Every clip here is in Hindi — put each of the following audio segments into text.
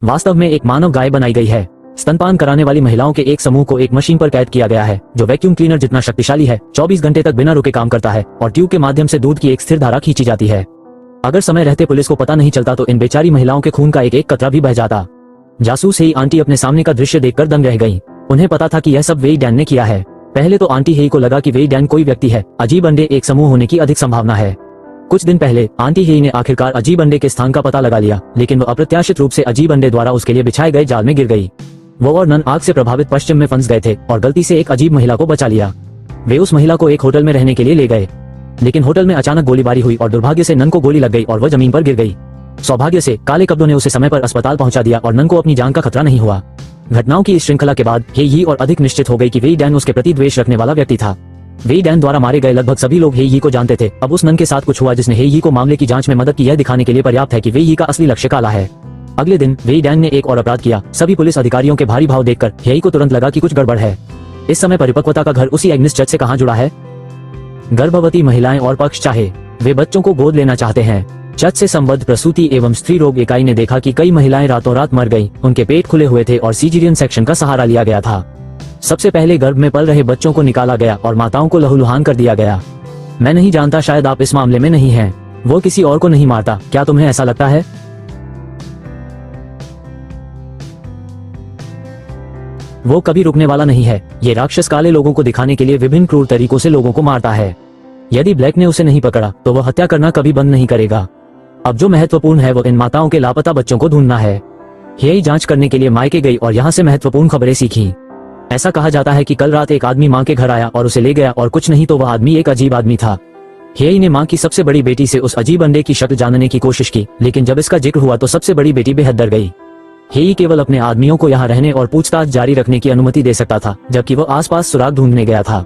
वास्तव में एक मानव गाय बनाई गई है। स्तनपान कराने वाली महिलाओं के एक समूह को एक मशीन पर कैद किया गया है जो वैक्यूम क्लीनर जितना शक्तिशाली है, 24 घंटे तक बिना रुके काम करता है और ट्यूब के माध्यम से दूध की एक स्थिर धारा खींची जाती है। अगर समय रहते पुलिस को पता नहीं चलता तो इन बेचारी महिलाओं के खून का एक एक कतरा भी बह जाता। जासूस हेई आंटी अपने सामने का दृश्य देखकर दंग रह गईं। उन्हें पता था कि यह सब वेई डैन ने किया है। पहले तो आंटी हेई को लगा कि वेई डैन कोई व्यक्ति है, अजीब अंडे एक समूह होने की अधिक संभावना है। कुछ दिन पहले आंटी हेई ने आखिरकार अजीब अंडे के स्थान का पता लगा लिया, लेकिन वो अप्रत्याशित रूप से अजीब अंडे द्वारा उसके लिए बिछाए गए जाल में गिर गई। वो और नन आग से प्रभावित पश्चिम में फंस गए थे और गलती से एक अजीब महिला को बचा लिया। वे उस महिला को एक होटल में रहने के लिए ले गए, लेकिन होटल में अचानक गोलीबारी हुई और दुर्भाग्य से नन को गोली लग गई और वह जमीन पर गिर गई। सौभाग्य से काले कब्जों ने उसे समय पर अस्पताल पहुंचा दिया और नन को अपनी जान का खतरा नहीं हुआ। घटनाओं की इस श्रृंखला के बाद हेई और अधिक निश्चित हो गई कि वेई डैन उसके प्रति द्वेष रखने वाला व्यक्ति था। वेई डैन द्वारा मारे गए लगभग सभी लोग हेई को जानते थे। अब उस नन के साथ कुछ हुआ जिसने हेई को मामले की जांच में मदद की, यह दिखाने के लिए पर्याप्त है कि वेई का असली लक्ष्य काला है। अगले दिन वेई डैन ने एक और अपराध किया। सभी पुलिस अधिकारियों के भारी भाव देखकर हेई को तुरंत लगा कि कुछ गड़बड़ है। इस समय परिपक्वता का घर उसी एग्निस चर्च से कहां जुड़ा है। गर्भवती महिलाएं और पक्ष चाहे वे बच्चों को गोद लेना चाहते हैं। चर्च से संबद्ध प्रसूति एवं स्त्री रोग इकाई ने देखा कि कई महिलाएं रातों रात मर गईं। उनके पेट खुले हुए थे और सीजरियन सेक्शन का सहारा लिया गया था। सबसे पहले गर्भ में पल रहे बच्चों को निकाला गया और माताओं को लहूलुहान कर दिया गया। मैं नहीं जानता, शायद आप इस मामले में नहीं हैं। वो किसी और को नहीं मारता, क्या तुम्हें ऐसा लगता है? वो कभी रुकने वाला नहीं है। ये राक्षस काले लोगों को दिखाने के लिए विभिन्न क्रूर तरीकों से लोगों को मारता है। यदि ब्लैक ने उसे नहीं पकड़ा तो वह हत्या करना कभी बंद नहीं करेगा। अब जो महत्वपूर्ण है वो इन माताओं के लापता बच्चों को ढूंढना है। हेई जांच करने के लिए मायके गई और यहाँ से महत्वपूर्ण खबरें सीखी। ऐसा कहा जाता है कि कल रात एक आदमी माँ के घर आया और उसे ले गया, और कुछ नहीं तो वह आदमी एक अजीब आदमी था। हेई ने माँ की सबसे बड़ी बेटी से उस अजीब अंडे की शक्ल जानने की कोशिश की, लेकिन जब इसका जिक्र हुआ तो सबसे बड़ी बेटी बेहद डर गई। हेई केवल अपने आदमियों को यहाँ रहने और पूछताछ जारी रखने की अनुमति दे सकता था, जबकि वह आसपास सुराग ढूंढने गया था।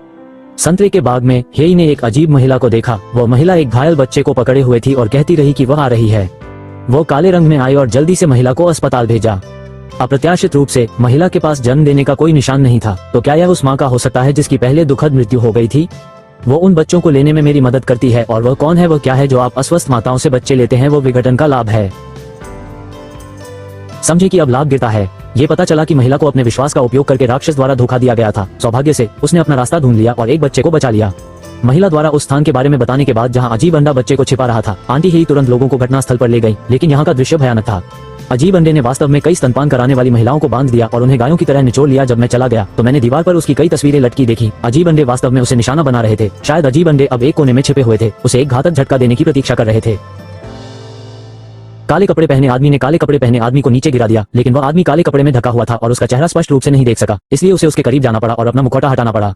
संतरे के बाग में हेई ने एक अजीब महिला को देखा। वह महिला एक घायल बच्चे को पकड़े हुए थी और कहती रही कि वह आ रही है। वो काले रंग में आई और जल्दी से महिला को अस्पताल भेजा। अप्रत्याशित रूप से महिला के पास जन्म देने का कोई निशान नहीं था। तो क्या यह उस माँ का हो सकता है जिसकी पहले दुखद मृत्यु हो गई थी? वो उन बच्चों को लेने में मेरी मदद करती है। और वह कौन है, वह क्या है जो आप अस्वस्थ माताओं से बच्चे लेते हैं? वो विघटन का लाभ है। समझे कि अब लाभ गिरता है। ये पता चला कि महिला को अपने विश्वास का उपयोग करके राक्षस द्वारा धोखा दिया गया था। सौभाग्य से उसने अपना रास्ता ढूंढ लिया और एक बच्चे को बचा लिया। महिला द्वारा उस स्थान के बारे में बताने के बाद जहां अजीब अंडा बच्चे को छिपा रहा था, आंटी हेई तुरंत लोगों को घटनास्थल पर ले गई, लेकिन यहाँ का दृश्य भयानक था। अजीब अंडे ने वास्तव में कई स्तनपान कराने वाली महिलाओं को बांध दिया और उन्हें गायों की तरह निचोड़ लिया। जब मैं चला गया तो मैंने दीवार पर उसकी कई तस्वीरें लटकी देखी। अजीब अंडे वास्तव में उसे निशाना बना रहे थे। शायद अजीब अंडे अब एक कोने में छिपे हुए थे, उसे एक घातक झटका देने की प्रतीक्षा कर रहे थे। काले कपड़े पहने आदमी ने काले कपड़े पहने आदमी को नीचे गिरा दिया, लेकिन वह आदमी काले कपड़े में ढका हुआ था और उसका चेहरा स्पष्ट रूप से नहीं देख सका, इसलिए उसे उसके करीब जाना पड़ा और अपना मुखौटा हटाना पड़ा।